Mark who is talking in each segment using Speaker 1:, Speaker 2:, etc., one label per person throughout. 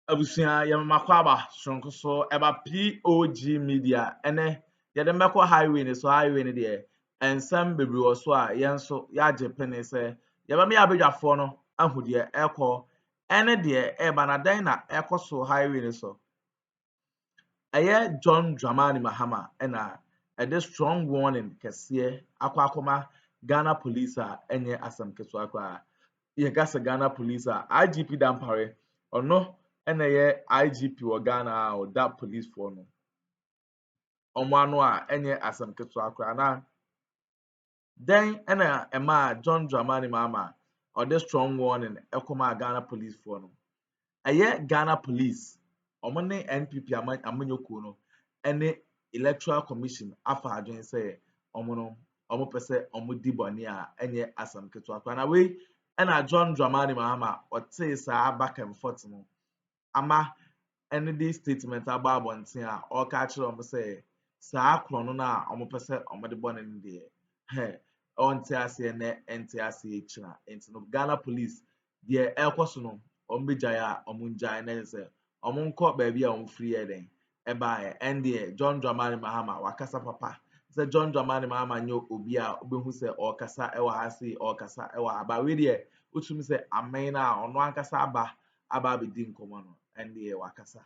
Speaker 1: Abusia yamakwaba Str0ng so eba POG Media ene yede mbekọ highway ni so highway ni de ensem bebre wo so a yenso ya pene se yeba me abedwafo no ahude ekọ ene de eba na dan na ekọ so highway ni so eye John Dramani Mahama ena ede strong warning kese akwa Ghana police a enye asam keso akwa ye gasa Ghana police a IGP dampare ono ena ye IGP wo Ghana o that police for no omo anu a enye asam keto akra na then ena ema John Dramani Mahama or the strong warning ekoma Ghana police for no eye Ghana police omo ne NPP amanyoko no ene electoral commission afa adwen say omo pese omo diboni a enye asam keto akra na we ena John Dramani Mahama o say sa back and forth no ama any this statement about abonten a o ka kire omo say saa akro no na omo pese omo de born in there he on ti ase na enti ase ekira enti no Ghana police there ekoso no omo bejaya omo njaya na say omo nko ba bia omo free eden e ba and there John Dramani Mahama wakasa papa say John Dramani Mahama nyo obi a obehu say o kasa e wa hase o kasa e wa aba we there utumi say amen na ono ankasa aba be di nkomo no and the wakasa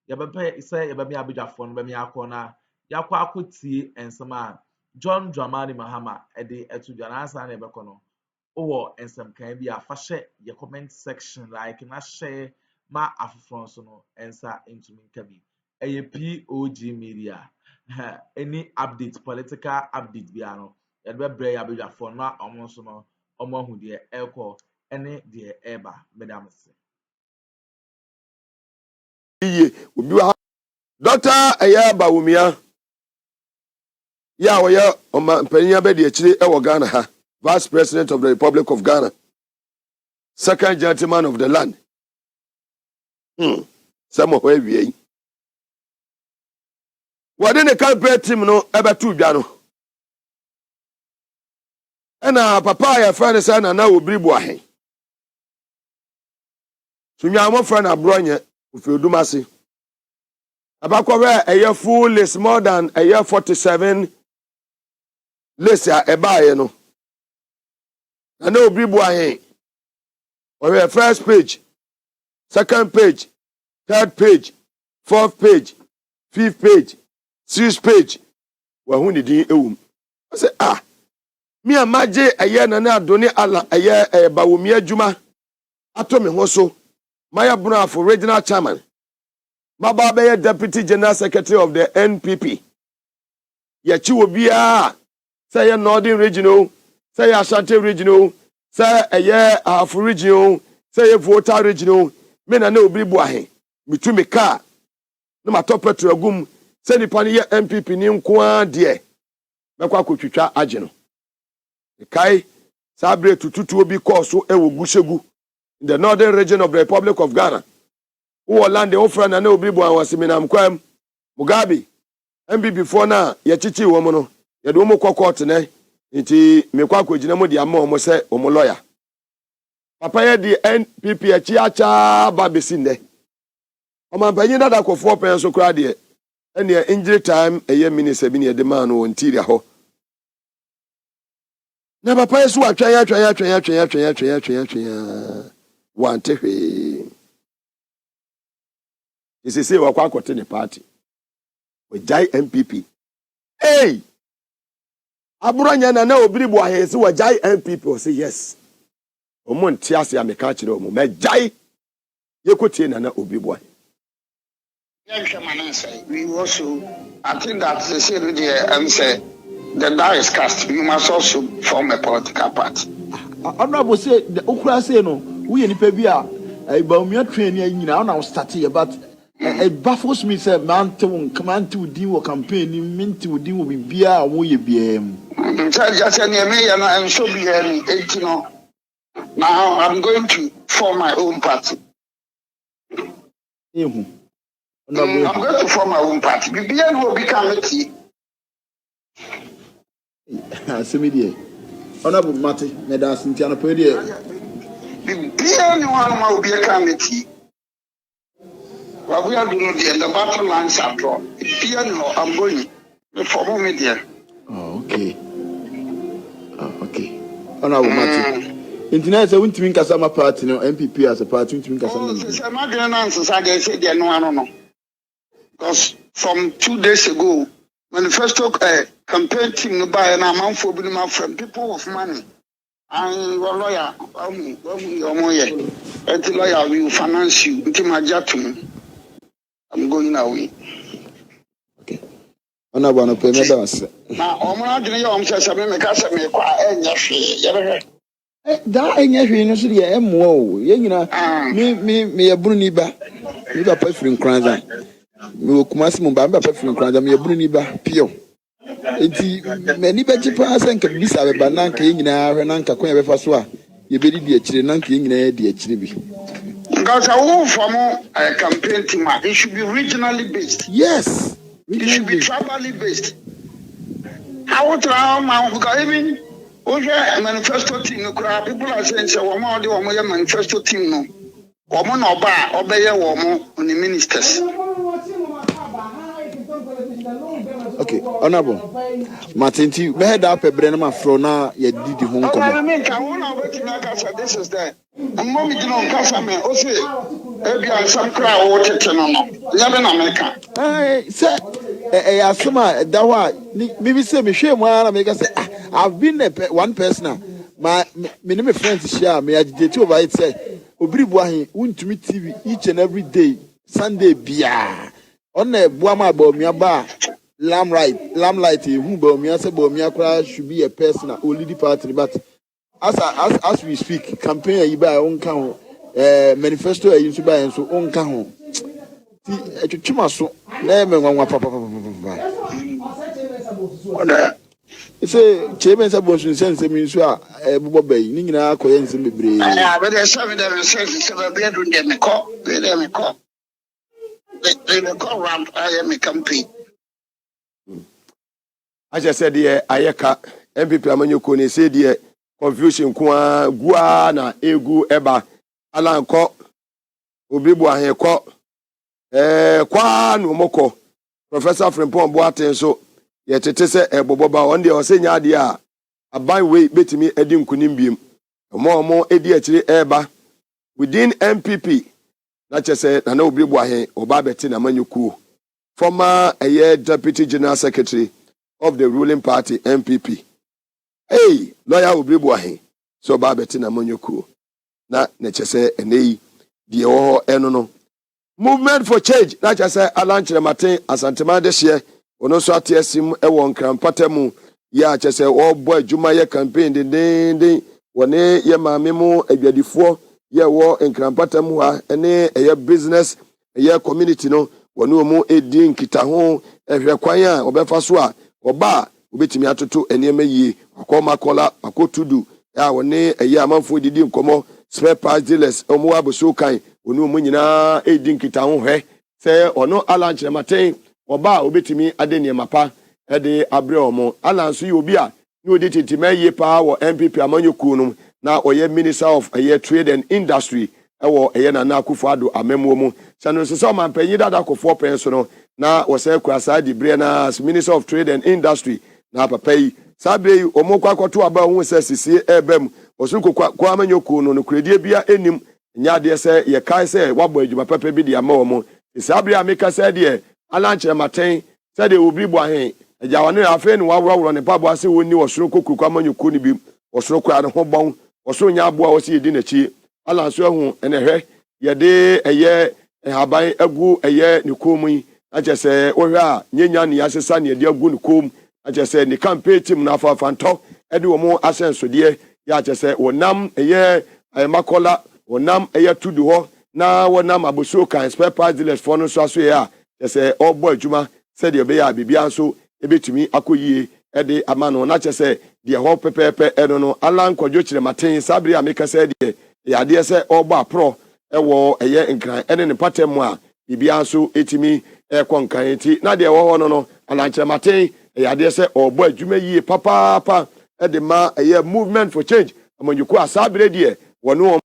Speaker 1: yabebe say yabebe abidwafo no be me akona yakwa akotie ensema John Dramani Mahama ede etudwa na asa na ebeko no owo ensem kan bi afahye ye comment section like na share ma afofron so no ensa into me nkabi eye POG Media any update political update bi ano yebe bre abidwafo na omo so no omo hu de eko ene de eba medam se
Speaker 2: obi wa Dr. Bawumia ya woya mpanya be de akire e wo Ghana ha Vice President of the Republic of Ghana, second gentleman of the land. Some of we what in the campaign team no ebe tu dwa no na papa ya friend say na obiribu ahen sunya mo friend abronye ofedumase abakwa eye full list more than a year 47 list a ebaye no na obiribu ahen or first page, second page, third page, fourth page, fifth page, sixth page. Wa ni din ewum. I say me amaje eye na na adoni ala eye Bawumia adwuma ato me ho so. Maya Bruna for regional chairman. Maba be deputy general secretary of the NPP. Ye chi obi a say ye northern regional, say ye Ashanti regional, say eye Afro regional, say ye Volta regional. Me na obiribu ahen. Mitumi car na matopetro agum say nipa ne ye MPP ni nko a de mekwa akotwitwa age no kai sabre tututu obi course ewo bushegu in the northern region of the Republic of Ghana wo land o fra na obiribu ahen waseminam kwam Mugabe MPP before na ye chichi wo mo no ye do mo court ne nti mekwa akogina mo de ama o mo say o mo lawyer papa ye di NPP achi acha babesi nde Omampanyi na da kofo pen so kra de ene injury time eye minister bi ne de man no interior ho na papa yesu atwan wante hwe isi se wakwa akote ne party we jai MPP aburanya na obiribu ahese we jai MPP o say yes omo ntiase ameka kire omo me jai yekotie na obiribu ahese.
Speaker 3: We also, I think that the say the die is cast. We must also form a political party.
Speaker 4: Honorable say the Ukra say no, we any pebia Bawumia training you now start here, but it baffles me say man to command to do campaign, mean to do will be beer we BM.
Speaker 3: Just any mayor and show be any 18. Now I'm going to form my own party. I'm going to form my own party. BBN will become a tea.
Speaker 4: Semidia. Honorable Mate, Medas in Tiana Pedia.
Speaker 3: BBN will be a committee. What we are doing the battle lines are drawn. I'm going for media.
Speaker 4: Oh, okay. Oh, okay. Honorable Martin. Internet say won't mean Kasama party no MPP as a party won't mean Kasama.
Speaker 3: Oh, so I'm not going to answer. I say they no. Because from 2 days ago, when the first campaign team no buy an amount for being from people of money, and your lawyer, the lawyer will finance you. I'm going away.
Speaker 4: Okay. Honorable no pay me dance.
Speaker 3: Now, I'm not going to say me because me kwa enye
Speaker 4: Da enye hwe no so de emmo o. Ye nyina me yabunu ni ba. Me ba pa firi nkranza. Me okumasi mu ba me ba pa firi nkranza me yabunu ni ba pio. Enti me ni ba jipa asenka bisa be ba nanka ye nyina hwe nanka kon ye be fa so a ye be di akire nanka ye nyina ye di akire bi.
Speaker 3: Because I want from a campaign team, it should be regionally based.
Speaker 4: Yes.
Speaker 3: It should be tribally based. I want to have because even a manifesto team, people are saying, so one more manifesto team, no. Woman or bar, obey a woman on the ministers.
Speaker 4: Okay, honorable Martin, you head up a Brennan Frona, you did the home.
Speaker 3: I mean, I want to make this is there. And mommy, you know, Casaman, also, maybe I some crowd water to no. Yaban America.
Speaker 4: I said, Asuma, that one, maybe say, Michelle, one, make us say, I've been one person. My minimum friends share me agitate over it. Say, Obribuahi, won't to meet TV each and every day, Sunday, Bia. On the Buama Bomia bar, lamplight, who Bomia said Bomia crash should be a person, only the party, but as we speak, campaign you buy own count, manifesto you to buy and so own count. Chimaso, name and one papa. It's a chairman's abortion sense, means you are a bobby, Nina, Coyens and Bibri.
Speaker 3: Yeah, but there's some of them says a bedroom, they call, they call. They call around, I am a campaign.
Speaker 2: As I said, Ayaka, MPP Amanyoko, said, dear, confusion, Guana, Egu, Eba, Alan Cock, Ubibua, here cock, Kwan, Moko, Professor Frimpon Boaten, so yet it is a Boba on the Osenya dia, a byway betting me Edim Kunimbium, more ADHD Eba within MPP. Not just say, I know Bibuahe or Babetin Amanyuku, former a year Deputy General Secretary of the ruling party MPP. Hey, lawyer Bibuahe, so Babetin Amanyuku. Not necessary and a the enono. Movement for change, not just say Alan Martin as Antema this year, or no so TSM Ewon Crampatemu, ya just say, oh boy, Jumaya campaign, the day, one yama memo, a before. Yeah, war in Krampatamu, a business, a year community, no, one no more a din kitahon, a require, or befaswa, or bar, ubitimiato to a name ye, or call my collar, or go to do, our nay, a year month for the dim como, spare parts dealers, or more so kind, or no munina, a din kitahon, he, say, or no Alan Chematin, or bar, ubitimi, adenia mapa, a de abreomo, Alan Suyubia, no ditty may ye power, MPP among your kunum. Now, Oye Minister of Trade and Industry, Oyena Nakufado, a memo. Sano Soma and Penida for pensiono. Now, was a Kwasadi Brianna's Minister of Trade and Industry. Now, Papay, Sabe, Omoka to about who says, see, Ebem, Osuko Kwame Yokuno, no Credibia enim, Yadia say, Ye Kai say, what boy you my papa be the amomo. Sabria make us said, ye, Alanche Martin, said they will be boy. A Jawane Afen, while on the pub was when you was Suko Kwame Yokuni, or Soko at home. Oso nyabua osi edi nachi ala nso hu ene hwe ye de eye haban agu eye ne komu agese ohwe a nyenya ne asesa ne de agu ne kom agese ne campaign team na afa fanto ede wo mo asenso de ya agese wonam eye makola wonam eye tudu ho na wonam aboso kan spare parts dealers for no so aso ya agese obo adwuma se de be ya bibia nso ebetumi akoyie ede amano na agese the whole pepe no Alan Kwadwo Chire Maten Sabri Ameka said ya de se oba pro ewo eye nkran ene ne patem a bibia nso etimi konkan enti na de wo no Alan Chire Maten ya de se obo adwuma yie papa ede ma eye movement for change amanjuku asabre de wono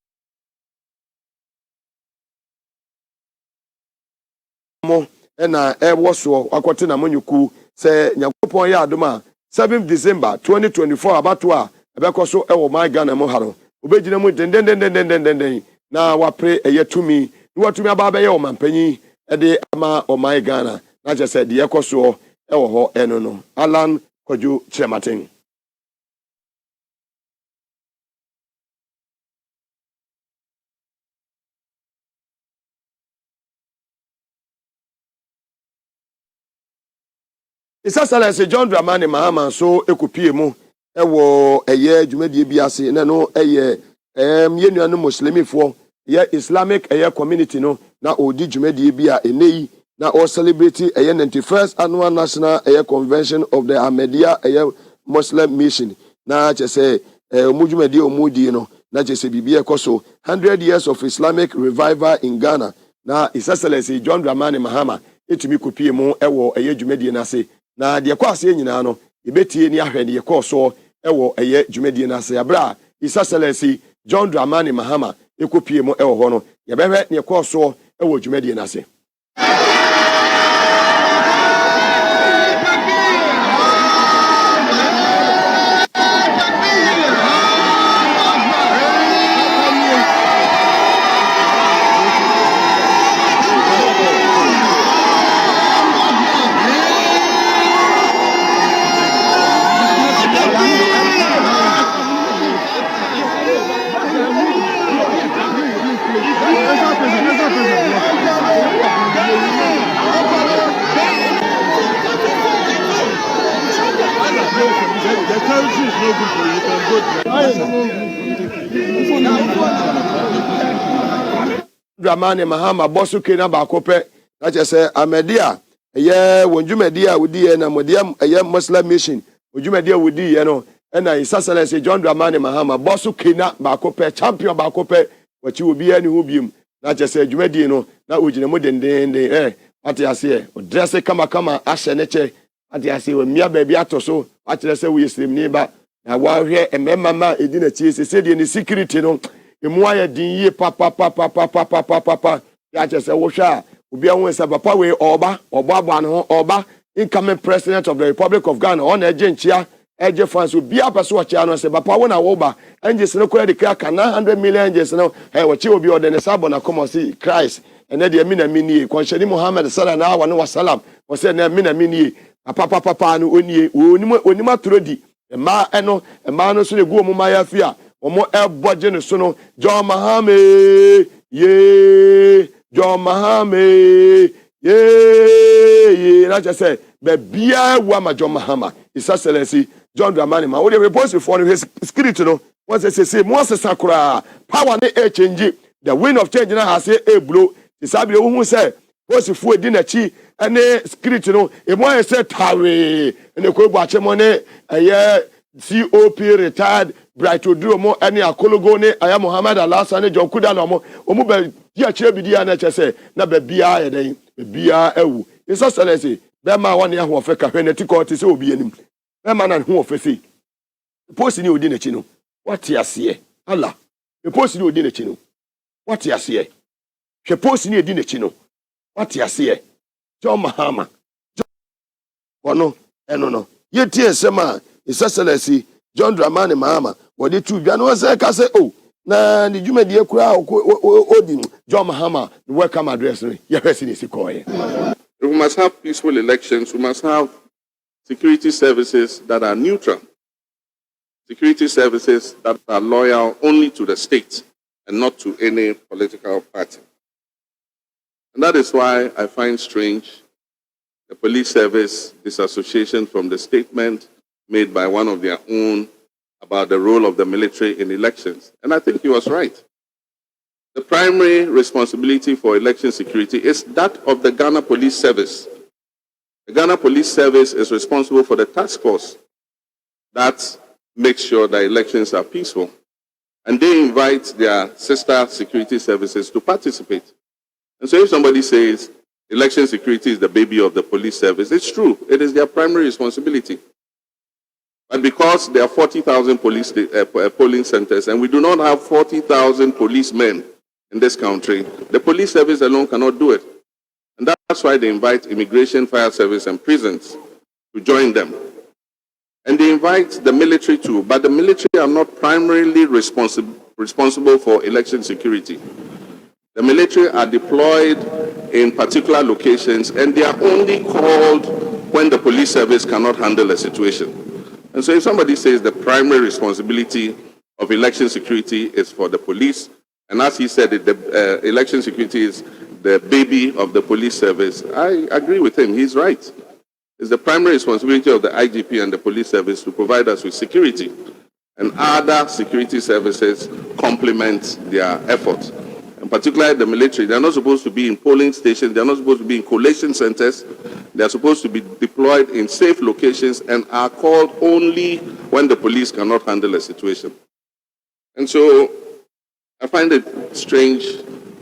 Speaker 2: mo na was so akwate na monyuku se nyakopon ya adoma 7th December 2024 abato a ebekoso ewo my Ghana mo haro obegina mu den na wapre eyetumi ni watumi aba be ye o mampanyi de ama o my Ghana na je se de yekoso ewo ho eno no Alan Kojo Chematin. Isasalese Str0ng Mahama so ekupie mu ewo eye dwumadie bi ase na no eye yenuanu muslimifo ye Islamic eye community no na odi dwumadie bi a eneyi na o celebrate eye 91st annual national eye convention of the Ahmadiyya eye Muslim mission na chese omudwumadie omudi no na chese bibie koso 100 years of Islamic revival in Ghana na Isasalese Str0ng Mahama etumi kupie mu ewo eye dwumadie na se na de kwase nyina no ebetie ni ahwe de koso ewo eye dwumadie na se abra Isasalese Str0ng Mahama ekopie mu ewo ho no ye behwe ne koso ewo dwumadie na se. Str0ng Mahama bosu kena ba kope na chese Ahmadiyya eye wonjumedia wudi na modiam eye Muslim mission wonjumedia wudi ye no na Isasalese Str0ng Mahama bosu kena ba kope champion ba kope wachi obi ani ho biem na chese dwumadi no na ogina mu dendenden ate ase o dress kama ahye ne che ate ase o mia ba bi atoso ate ase wo Islamni ba na wa hwe emema ma edi na chi se de ni security no emu aye din yi papa ya chese wo hwa obi anwo se papa we oba no oba incoming president of the Republic of Ghana on agentia eje fans obi apaso wa chia no se papa wo na wo ba angels no kura de ka 100 million angels no wo chi obi ode ne sabo na come see Christ ene de mina mini konsheni Muhammad sallallahu alaihi wasallam wo se na mina mini papa no onie onima trodi ma no so ne gu omo ma ya fia omo eboje ne so no John Mahama ye John Mahama ye na just say be bia wa ma John Mahama Isasalese Str0ng ma wo dey report for his spirit no once say mo sakura power na e change the wind of change na has e blow isabi wo hu say post fu edi na chi ene spirit no e mo say tawe ene ko gba che mo ne eye COP retired bright oduro mo ene akologo ne aya Muhammad alasa ne John Kuda no mo omu be dia kire bidia na chese na be bia ye den bia ewu Isasalese be ma won ya ho fe ka hwe ne tikoti se obi anim be ma na ho fe se post ni odi na chi no what yase Allah e post ni odi na chi no what yase hwe post ni edi na chi no what yase John Mahama wono eno no yetie sema Isasalese Str0ng Mahama wodi tu bia no se ka se o na ni dwumadie kura odi John Mahama the welcome address ni ye hwesi ni sikoye.
Speaker 5: We must have peaceful elections. We must have security services that are neutral, security services that are loyal only to the state and not to any political party. And that is why I find strange the police service disassociation from the statement made by one of their own about the role of the military in elections. And I think he was right. The primary responsibility for election security is that of the Ghana Police Service. The Ghana Police Service is responsible for the task force that makes sure that elections are peaceful. And they invite their sister security services to participate. And so if somebody says election security is the baby of the police service, it's true. It is their primary responsibility. But because there are 40,000 polling centers and we do not have 40,000 policemen in this country, the police service alone cannot do it. And that's why they invite immigration, fire service, and prisons to join them. And they invite the military too, but the military are not primarily responsible for election security. The military are deployed in particular locations, and they are only called when the police service cannot handle a situation. And so if somebody says the primary responsibility of election security is for the police, and as he said, the election security is the baby of the police service, I agree with him. He's right. It's the primary responsibility of the IGP and the police service to provide us with security, and other security services complement their efforts. And particularly the military, they're not supposed to be in polling stations, they're not supposed to be in collation centers, they're supposed to be deployed in safe locations and are called only when the police cannot handle a situation. And so I find it strange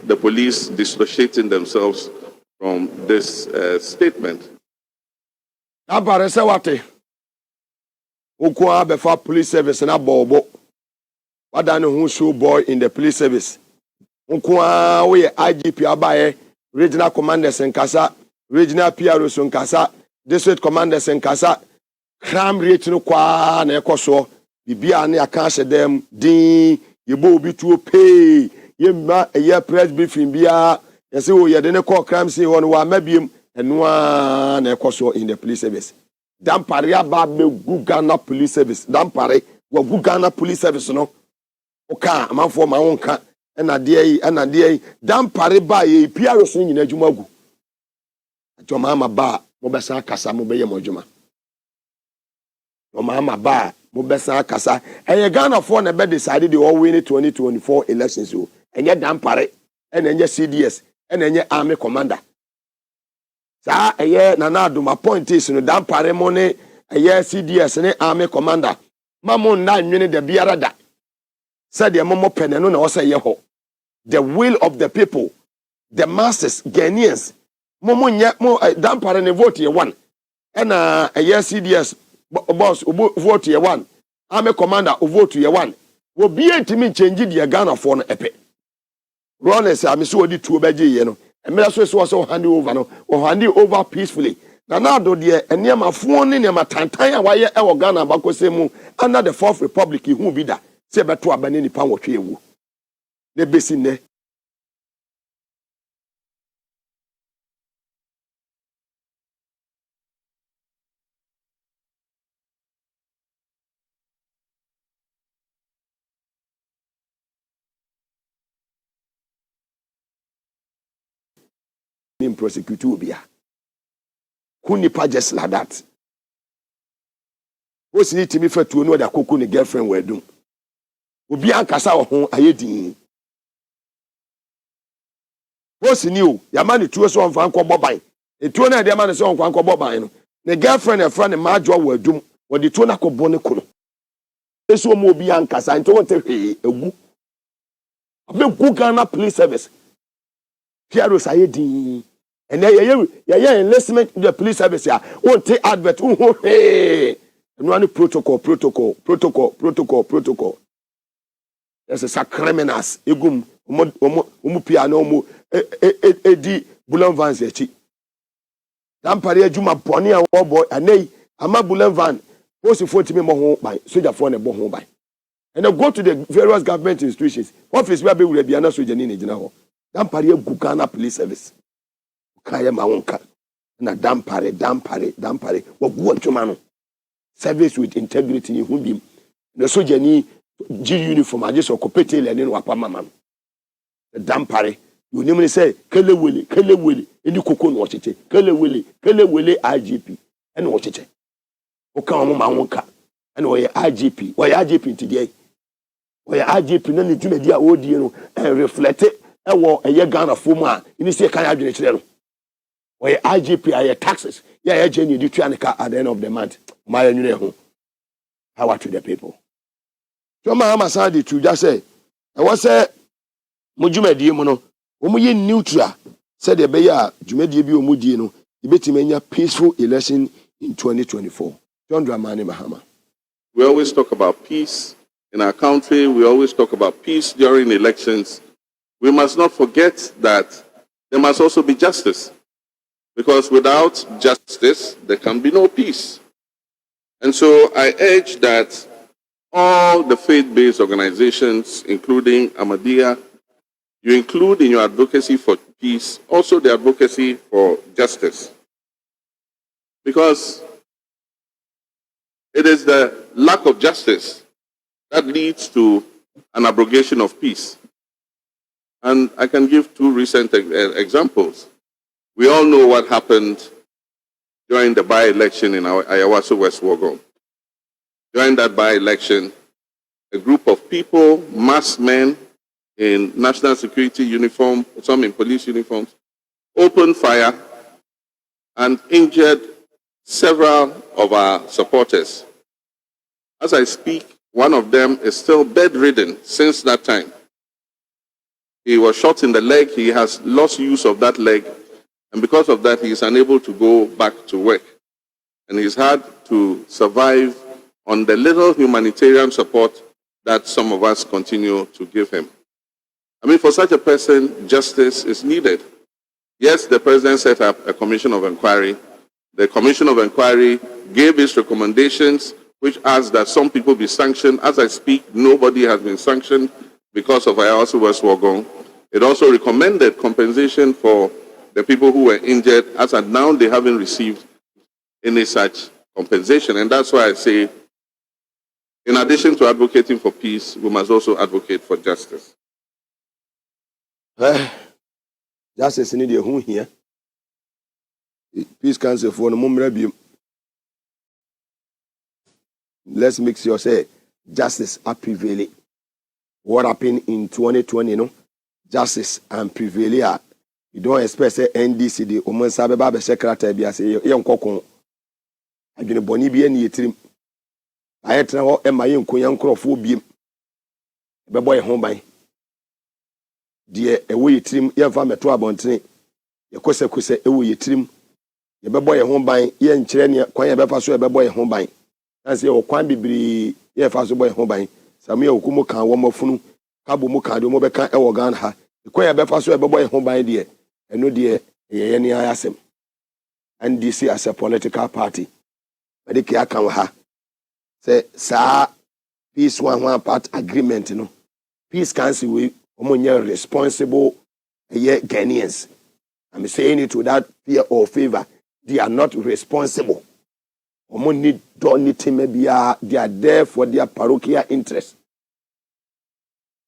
Speaker 5: the police dissociating themselves from this statement.
Speaker 2: Abarese wate. Ukwa befa police service na bobo. Wadane who show boy in the police service. Ukwa we IGP abaye, regional commanders in Kasa, regional PROs in Kasa, district commanders in Kasa, crime rate no kwa na ekoso. Bibia ne akanse dem din yebo obi to pay. Yemma a press briefing bia yesi o ye de ne call crime scene ho no wa mabiem enoa na ekoso in the police service. Dampare aba be Ghana police service. Dampare wa Ghana police service no. Oka amanfo ma wonka na de dampare ba ye piaro so nyina adwuma gu. Adwuma ama ba mo besa kasa mo be ye mo adwuma. Mahama ba mo besa kasa eye Ghana for na be decide the all win 2024 elections o enye dampare enye CDS enye army commander sa eye nana aduma point is no dampare mo ne eye CDS ne army commander mamo na nwene de biara da said the momo pene no na o say ye ho the will of the people, the masses, Ghanaians momo nya mo dampare ne vote ye one and eye CDS boss vote ye one army commander vote ye one wo be ntimi change the Ghana for no epe Rollins so odi two beje ye no emela so hand over no o hand over peacefully na do de enema fo ne ne matantan a waye e wo Ghana bakose mu under the fourth republic hu bi da se beto abane nipa wotwe ewu ne besi ne prosecute obia kunipa just like that what's need to me for to know that koku ne girlfriend were doing obi ankasa ho ayedin what's new yamani tuo so onfa nkọ boban etuo na de ma ne so onfa nkọ boban no ne girlfriend e friend ma adwo were doing wo de tuo na ko bone ko no eso mo obi ankasa nto wonte egu abe Ghana police service Pierre ayedin and yeah, enlistment to the police service here. Won't take advert. Hey, and one protocol. There's a criminals. Egum piano mu edi bulan van zechi. Dampare adwuma boni a wo boy anei ama bulan van. Post 40 me mo ho ban. Soldier for ne bo ho ban. And they go to the various government institutions. Office where be we be na soldier ni gina ho. Dampare Ghana police service. Kaya maunka na dampare wo gu ntoma no service with integrity hu bim na soja ni G uniform aje so kopete le ne no apa mama no dampare you nim ni say kelewele eni koko no ocheche kelewele IGP ene ocheche o kan mo maunka ene o ye IGP ntidie o ye IGP na ni dwumadi a odie no reflect ewo eye Ghana fom a ni se kan adwene kire no or IGP are taxes. Yeah, Jenny, you try at the end of the month. My new power to the people. So Mahama said to just say, I was say, Mujuma Dimono, Umuye neutral, said the Bayer, Jumedi Mudino, the Betimania peaceful election in 2024. John Dramani Mahama.
Speaker 5: We always talk about peace in our country. We always talk about peace during elections. We must not forget that there must also be justice. Because without justice, there can be no peace. And so I urge that all the faith-based organizations, including Ahmadiyya, you include in your advocacy for peace also the advocacy for justice. Because it is the lack of justice that leads to an abrogation of peace. And I can give two recent examples. We all know what happened during the by-election in our Ayawaso West Wogo. During that by-election, a group of people, masked men in national security uniform, some in police uniforms, opened fire and injured several of our supporters. As I speak, one of them is still bedridden since that time. He was shot in the leg. He has lost use of that leg. And because of that, he is unable to go back to work. And he's had to survive on the little humanitarian support that some of us continue to give him. I mean, for such a person, justice is needed. Yes, the president set up a commission of inquiry. The commission of inquiry gave its recommendations, which asked that some people be sanctioned. As I speak, nobody has been sanctioned because of Ayawaso West Wogon. It also recommended compensation for the people who were injured, as at now they haven't received any such compensation. And that's why I say, in addition to advocating for peace, we must also advocate for justice.
Speaker 2: Justice in the who here. Peace Council for the moment. Let's make sure say justice are prevailing. What happened in 2020, no? Justice and prevailing. You don't expect say NDC the woman sabe ba be secretary bi ase ye nkokon. Adwene boni bi ani yetrim. Ayetra ho e ma ye nkonya nkrofo biem. Be boy ho ban. De ewo yetrim ye mfa meto abontene. Ye kose ewo yetrim. Ye be boy ho ban ye nkyere ne kwan ye be fa so ye be boy ho ban. Nanse ye kwan bibiri ye fa so boy ho ban. Samuel okumu kan wo mafunu. Kabo mu kan de mo be kan e wo gan ha. Kwan ye be fa so ye be boy ho ban de. Eno de ye ni ayasem. NDC as a political party. But the account ha. Say sa peace one part agreement no. Peace Council we omonye responsible Ghanaians. I'm saying it without fear or favor. They are not responsible. Omoni don't need to maybe they are there for their parochial interest.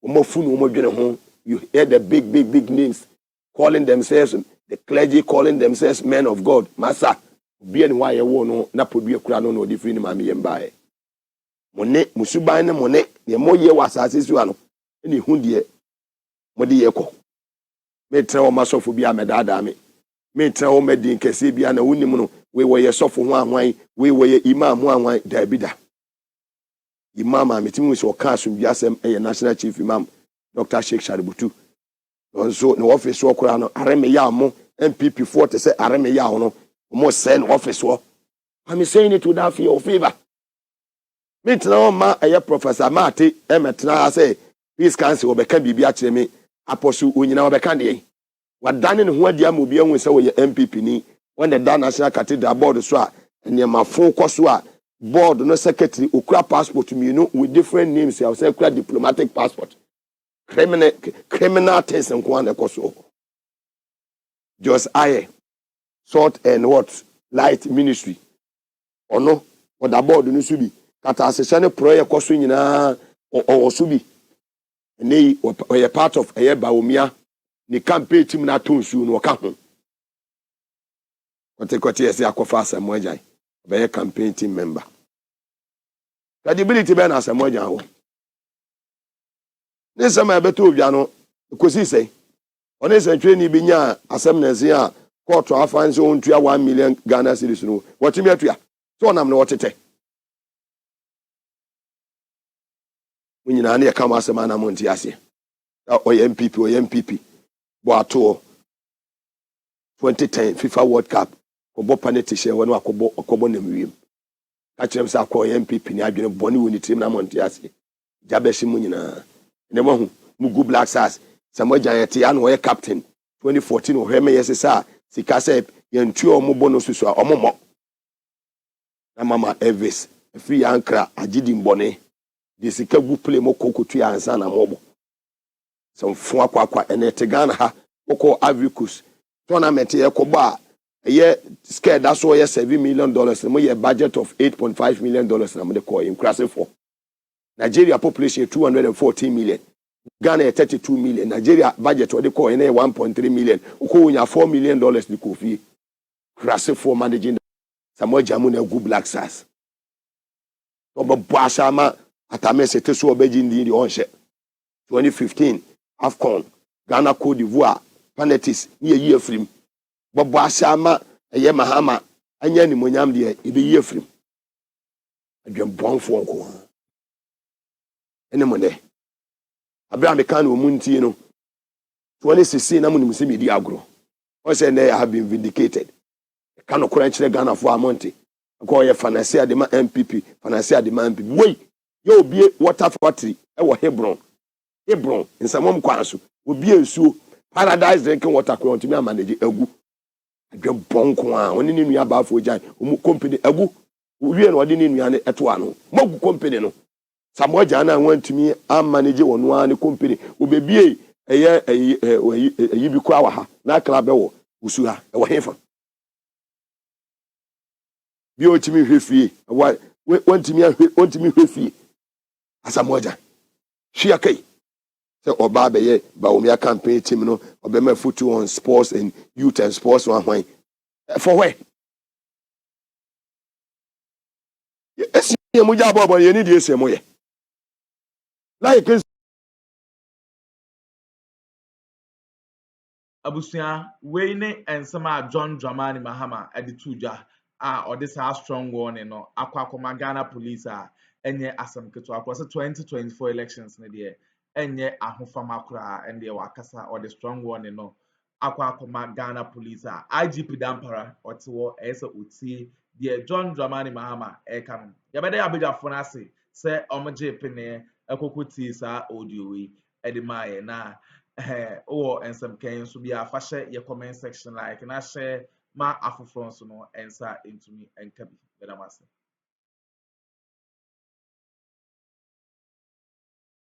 Speaker 2: Omofunu omodwene ho. You hear the big names calling themselves, the clergy calling themselves men of God. Masa, bien why you no na podue kura no different mami yembae. Mone musuban ne mone ne moye wasase su ano. Eni hu de mode ye ko. Me tre o masofo bia medada me. Me tre o medin kese bia na wonim no we ye sofo ho anwan, we ye imam ho anwan da bida. Imam ametimu so ka asum bia sem national chief imam Dr. Sheikh Shaributu. So no office work no areme ya mo MPP 40 say areme ya no mo send office work. I'm saying it without fear or favor. Me tell ma Professor Mate emetna say Peace Council obeka bibia kire me apostle onyina obeka de wadane ne ho adia mo bia hu say we MPP ni when the Dan National Cathedral board so a enema fo so a board no secretary okura passport me no with different names I say okura diplomatic passport. Criminal things and one ekoso. Just salt and what light ministry. Or no, what the board no subi. Kata asesane prayer ekoso nyina o subi. And they were part of a Bawumia. Ni campaign team na tonsu no ka ho. Kote ese akofa asamoja. Be campaign team member. Credibility be na asamoja ho. This time I beto obiano kosi say honest training bi nya asem na se a court afan so ontua 1 million Ghana cedis no watimi atua so nam na wotete munyina na yeka ma asem na monti ase o MPP bo ato 2010 FIFA World Cup ko bo penalty share wonu akobo na mwiem ka kirem sa ko MPP ni adwene boni woni tim na monti ase jabeshi munyina Nemo Mugu Black Stars. Samoja Yeti and Way Captain 2014 or Heme Yesa. Sika said yentu omo bono so so omo mo na mama Elvis free ankra agidi mbone de sika gu play mo kokotu ya ansa na mobo some fo akwa ene te Ghana ha oko Agricus tournament ye ko ba ye scared that's why $7 million mo ye budget of $8.5 million na mo de call in class 4 Nigeria population 214 million Ghana 32 million Nigeria budget what they call in 1.3 million oko nya $4 million ni kofi class 4 managing Samuel Jamu na gu Black Stars obo boasa ma atame sete so obeji ndi onhye 2015 AFCON Ghana Cote d'Ivoire penalties ni yi afrim boboasa ma eye Mahama anya ni monyam de ebe yi afrim adwem bonfo nko ene mo de Abraham kan o munti no 2016 na munim se medi agro o say I have been vindicated kan okora nkyere Ghana for amonte ko ye financier de ma MPP financier de ma MPP wey yo obie water factory e wo Hebron nsamom kwanso obie nsuo Paradise drinking water ko ntimi amanage agu adwe bonko a oni ni nua ba afo jan o company agu wie no ode ni nua ne eto ano magu company no Samuel Jana wantumi amanage wono an company obebie eyi bi kwa wa ha na club e wo usu ha e wo hefa bi o timi hwefie wantimi hwefie asamoja hwia kai se oba be ye Bawumia campaign team no obema futu on sports and youth and sports one hwan for where esi mu ja bobo ye ni die ese mo ye like
Speaker 1: abusua wei ne ensema John Dramani Mahama edituja or this Str0ng no akwa Ghana police enye asem keto across 2024 elections ne de enye ahofama kura ende wakasa or the Str0ng no akwa Ghana police IGP Dampara otiwo ese uti de John Dramani Mahama ekam yabede abejafo na ase se omje pene ekokoti sa audio wi edimaye na or and some can so be a fashion your comment section like and I share my afro so no answer into me and kabi.